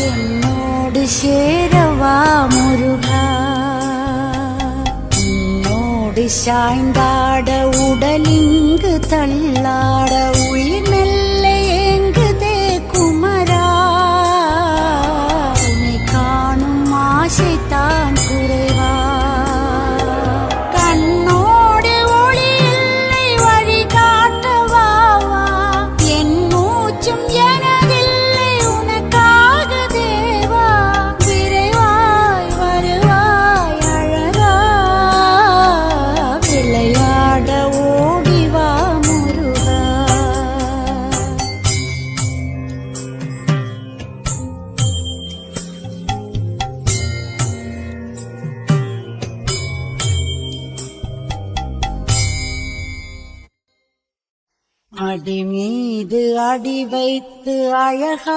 என்னோடு சேரவா முருகா, உன்னோடு சாய்ந்தாட உடலிங்கு தள்ளாட உயிர் மெல்ல ஏங்குதே குமரா, உன்னை காணும் ஆசைத்தான் குறைவா, கண்ணோடு ஒளி இல்லை வழி காட்டவா, என் மூச்சும் எனதில்லை உனக்காக தேவா, விரைவாய் வருவாய் அழகா, விளையாட ஓடிவா முருகா. அடி மீது அடி வைத்து அழகா